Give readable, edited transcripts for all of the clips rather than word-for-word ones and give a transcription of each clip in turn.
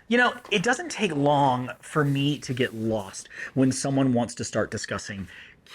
You know, it doesn't take long for me to get lost when someone wants to start discussing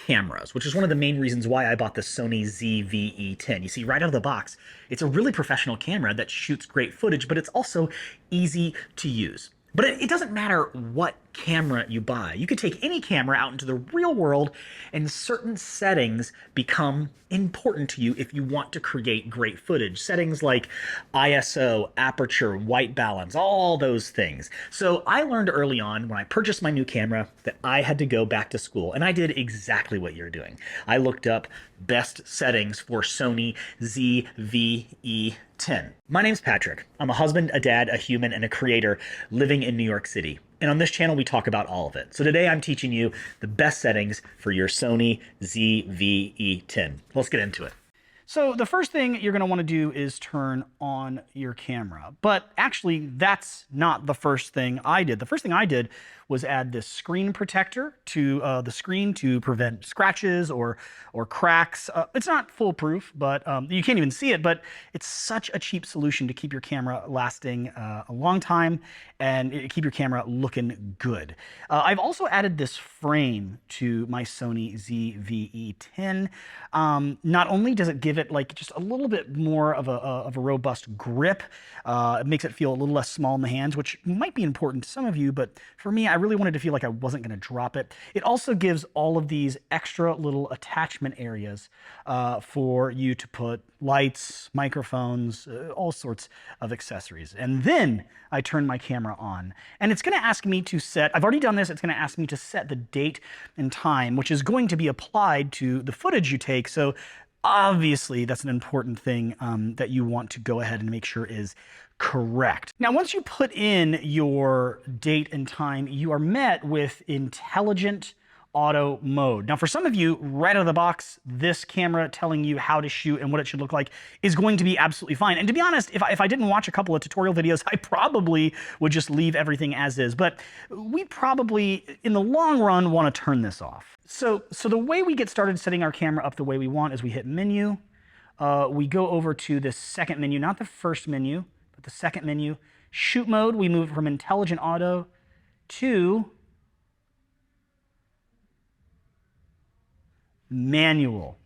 cameras, which is one of the main reasons why I bought the Sony ZV-E10. You see, right out of the box, it's a really professional camera that shoots great footage, but it's also easy to use. But it doesn't matter what camera you buy. You could take any camera out into the real world, and certain settings become important to you if you want to create great footage. Settings like ISO, aperture, white balance, all those things. So I learned early on when I purchased my new camera that I had to go back to school, and I did exactly what you're doing. I looked up best settings for Sony ZV-E10. My name's Patrick. I'm a husband, a dad, a human, and a creator living in New York City. And on this channel, we talk about all of it. So today I'm teaching you the best settings for your Sony ZV-E10. Let's get into it. So the first thing you're going to want to do is turn on your camera. But actually, that's not the first thing I did. The first thing I did was add this screen protector to the screen to prevent scratches or cracks. It's not foolproof, but you can't even see it, but it's such a cheap solution to keep your camera lasting a long time and keep your camera looking good. I've also added this frame to my Sony ZV-E10. Not only does it give it like just a little bit more of a robust grip, it makes it feel a little less small in the hands, which might be important to some of you, but for me, I really wanted to feel like I wasn't going to drop it. It also gives all of these extra little attachment areas for you to put lights, microphones, all sorts of accessories. And then I turn my camera on, and it's going to ask me to set, I've already done this, it's going to ask me to set the date and time, which is going to be applied to the footage you take. So obviously, that's an important thing that you want to go ahead and make sure is correct. Now, once you put in your date and time, you are met with intelligent auto mode. Now, for some of you, right out of the box, this camera telling you how to shoot and what it should look like is going to be absolutely fine. And to be honest, if I didn't watch a couple of tutorial videos, I probably would just leave everything as is. But we probably, in the long run, want to turn this off. So the way we get started setting our camera up the way we want is we hit menu. We go over to this second menu, not the first menu, but the second menu. Shoot mode, we move from intelligent auto to manual.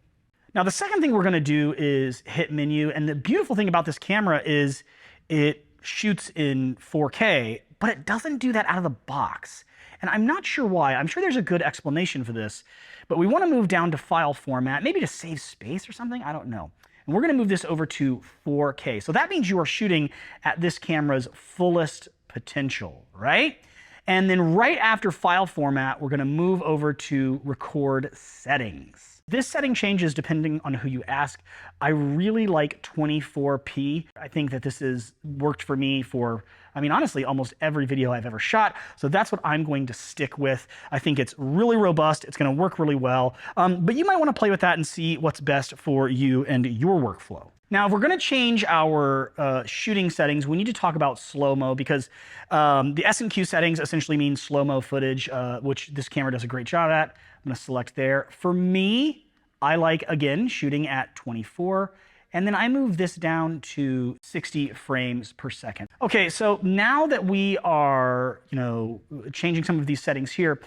Now, the second thing we're going to do is hit menu. And the beautiful thing about this camera is it shoots in 4K, but it doesn't do that out of the box. And I'm not sure why. I'm sure there's a good explanation for this, but we want to move down to file format, maybe to save space or something. I don't know. And we're going to move this over to 4K. So that means you are shooting at this camera's fullest potential, right? And then right after file format, we're going to move over to record settings. This setting changes depending on who you ask. I really like 24p. I think that this has worked for me for, I mean, honestly, almost every video I've ever shot. So that's what I'm going to stick with. I think it's really robust. It's going to work really well. But you might want to play with that and see what's best for you and your workflow. Now, if we're going to change our shooting settings, we need to talk about slow-mo because the S&Q settings essentially mean slow-mo footage, which this camera does a great job at. I'm going to select there. For me, I like, again, shooting at 24, and then I move this down to 60 frames per second. Okay, so now that we are, changing some of these settings here,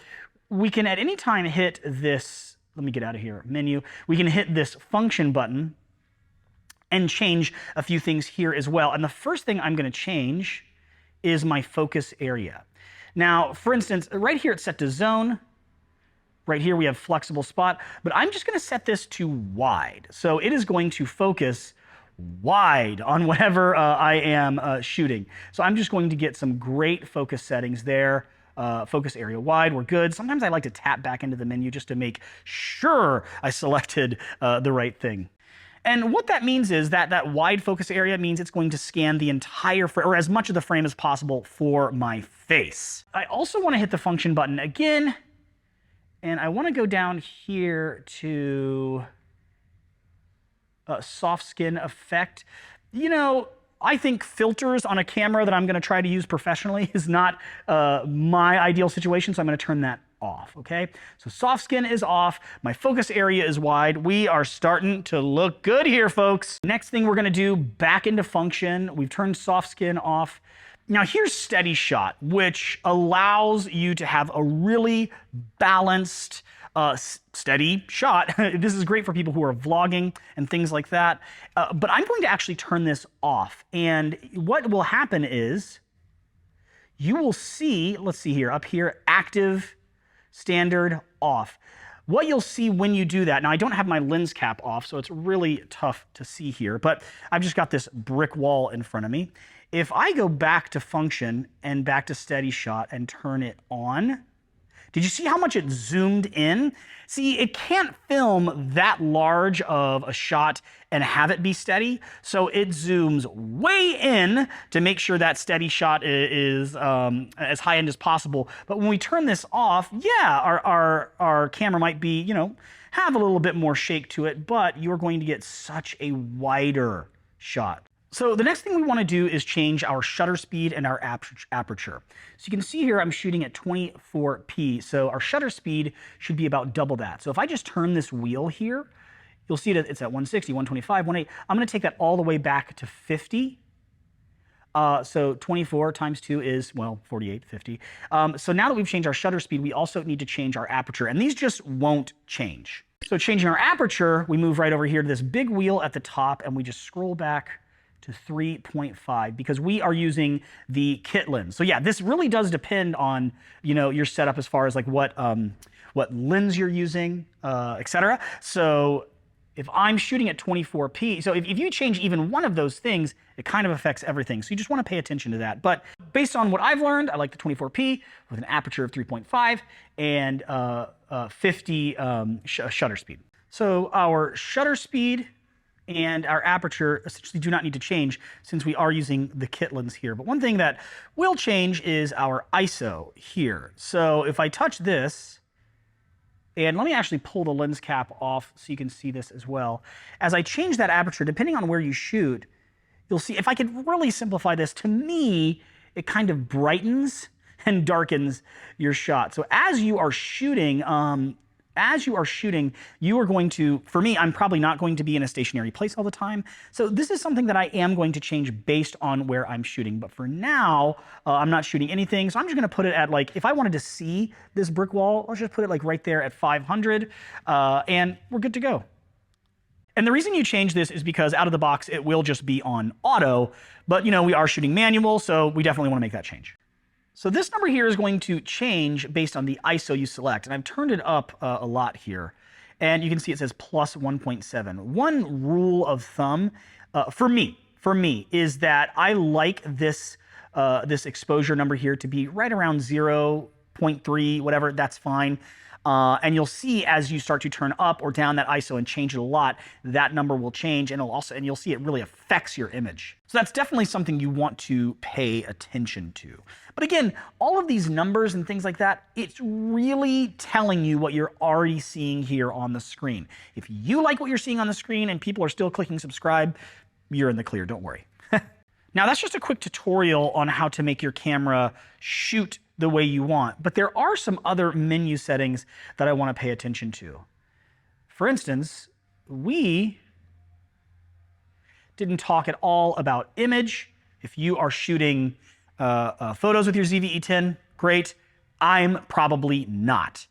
we can at any time hit this, let me get out of here, menu. We can hit this function button and change a few things here as well. And the first thing I'm going to change is my focus area. Now, for instance, right here it's set to zone. Right here we have flexible spot, but I'm just going to set this to wide. So it is going to focus wide on whatever I am shooting. So I'm just going to get some great focus settings there. Focus area wide, we're good. Sometimes I like to tap back into the menu just to make sure I selected the right thing. And what that means is that that wide focus area means it's going to scan the entire frame, or as much of the frame as possible for my face. I also want to hit the function button again, and I want to go down here to soft skin effect. I think filters on a camera that I'm going to try to use professionally is not my ideal situation, so I'm going to turn that off, okay? So soft skin is off, my focus area is wide. We are starting to look good here, folks. Next thing we're going to do, back into function. We've turned soft skin off. Now here's SteadyShot, which allows you to have a really balanced, steady shot. This is great for people who are vlogging and things like that. But I'm going to actually turn this off. And what will happen is you will see, let's see here, up here, active, standard, off. What you'll see when you do that, now I don't have my lens cap off, so it's really tough to see here, but I've just got this brick wall in front of me. If I go back to function and back to SteadyShot and turn it on, did you see how much it zoomed in? See, it can't film that large of a shot and have it be steady, so it zooms way in to make sure that steady shot is as high end as possible. But when we turn this off, yeah, our camera might be, you know, have a little bit more shake to it, but you're going to get such a wider shot. So the next thing we want to do is change our shutter speed and our aperture. So you can see here I'm shooting at 24p, so our shutter speed should be about double that. So if I just turn this wheel here, you'll see that it's at 160, 125, 180. I'm going to take that all the way back to 50. So 24 times 2 is, well, 48, 50. So now that we've changed our shutter speed, we also need to change our aperture, and these just won't change. So changing our aperture, we move right over here to this big wheel at the top, and we just scroll back to 3.5 because we are using the kit lens. So yeah, this really does depend on, you know, your setup as far as like what lens you're using, etc. So if I'm shooting at 24p, so if you change even one of those things, it kind of affects everything. So you just want to pay attention to that. But based on what I've learned, I like the 24p with an aperture of 3.5 and 50 shutter speed. So our shutter speed and our aperture essentially do not need to change since we are using the kit lens here. But one thing that will change is our ISO here. So if I touch this, and let me actually pull the lens cap off so you can see this as well. As I change that aperture, depending on where you shoot, you'll see, if I could really simplify this, to me, it kind of brightens and darkens your shot. So as you are shooting, you are going to, for me, I'm probably not going to be in a stationary place all the time. So this is something that I am going to change based on where I'm shooting. But for now, I'm not shooting anything. So I'm just going to put it at, like, if I wanted to see this brick wall, I'll just put it like right there at 500 and we're good to go. And the reason you change this is because out of the box, it will just be on auto. But, you know, we are shooting manual, so we definitely want to make that change. So this number here is going to change based on the ISO you select. And I've turned it up a lot here. And you can see it says plus 1.7. One rule of thumb for me, is that I like this, this exposure number here to be right around 0.3, whatever, that's fine. And you'll see as you start to turn up or down that ISO and change it a lot, that number will change, and you'll see it really affects your image. So that's definitely something you want to pay attention to. But again, all of these numbers and things like that, it's really telling you what you're already seeing here on the screen. If you like what you're seeing on the screen and people are still clicking subscribe, you're in the clear, don't worry. Now that's just a quick tutorial on how to make your camera shoot the way you want, but there are some other menu settings that I want to pay attention to. For instance, we didn't talk at all about image. If you are shooting photos with your ZV-E10, great. I'm probably not.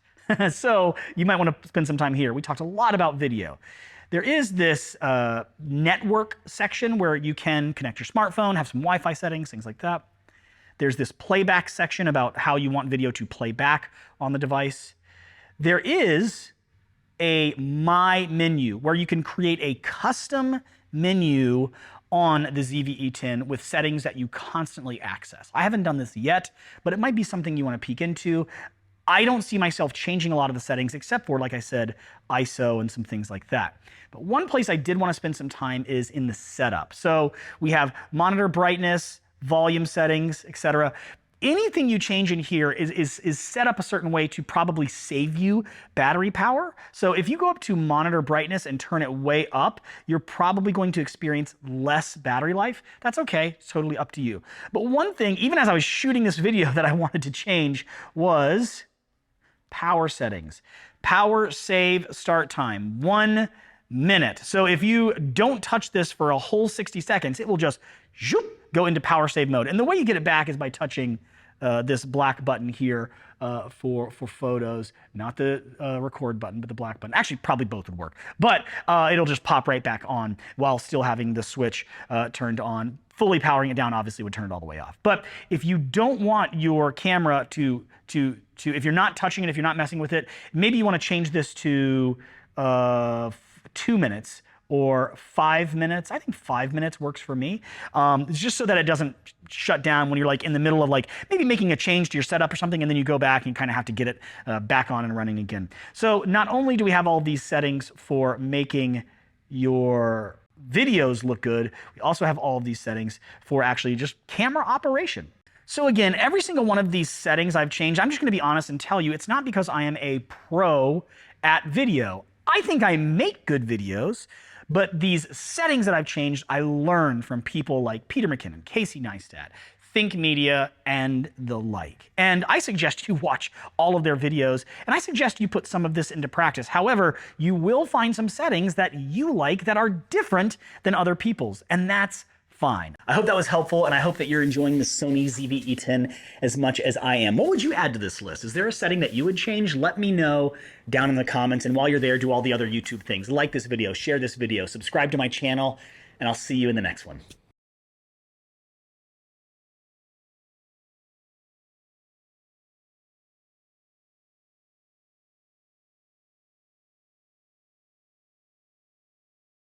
So you might want to spend some time here. We talked a lot about video. There is this network section where you can connect your smartphone, have some Wi-Fi settings, things like that. There's this playback section about how you want video to play back on the device. There is a My menu where you can create a custom menu on the ZV-E10 with settings that you constantly access. I haven't done this yet, but it might be something you want to peek into. I don't see myself changing a lot of the settings except for, like I said, ISO and some things like that. But one place I did want to spend some time is in the setup. So we have monitor brightness, volume settings, etc. Anything you change in here is set up a certain way to probably save you battery power. So if you go up to monitor brightness and turn it way up, you're probably going to experience less battery life. That's okay, it's totally up to you. But one thing, even as I was shooting this video, that I wanted to change was power settings. Power save start time, 1 minute. So if you don't touch this for a whole 60 seconds, it will just zoop go into power save mode. And the way you get it back is by touching this black button here for photos, not the record button, but the black button. Actually, probably both would work, but it'll just pop right back on while still having the switch turned on. Fully powering it down obviously would turn it all the way off. But if you don't want your camera if you're not touching it, if you're not messing with it, maybe you want to change this to 2 minutes or 5 minutes. I think 5 minutes works for me. It's just so that it doesn't shut down when you're like in the middle of like maybe making a change to your setup or something, and then you go back and kind of have to get it back on and running again. So not only do we have all these settings for making your videos look good, we also have all of these settings for actually just camera operation. So again, every single one of these settings I've changed. I'm just going to be honest and tell you it's not because I am a pro at video. I think I make good videos, but these settings that I've changed, I learned from people like Peter McKinnon, Casey Neistat, Think Media, and the like. And I suggest you watch all of their videos, and I suggest you put some of this into practice. However, you will find some settings that you like that are different than other people's, and that's fine. I hope that was helpful, and I hope that you're enjoying the Sony ZV-E10 as much as I am. What would you add to this list? Is there a setting that you would change? Let me know down in the comments, and while you're there, do all the other YouTube things. Like this video, share this video, subscribe to my channel, and I'll see you in the next one.